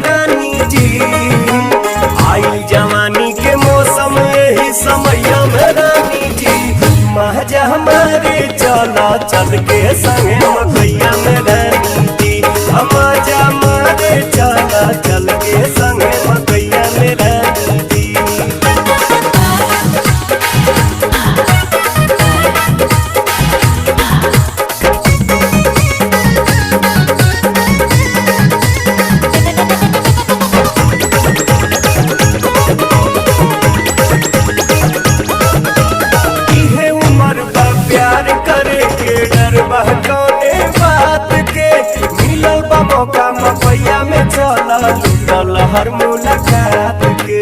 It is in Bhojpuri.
रानी जी। आई जवानी के मौसम यही समैया में रानी जी। महजा हमारे चला चल के संगे मकैया में रानी जी। महजा हमारे चला चल के संगे मकैया में रानी जी। कौने बात के मिलल बा मौका मकैया में चल लूटल हर मुलाकात के।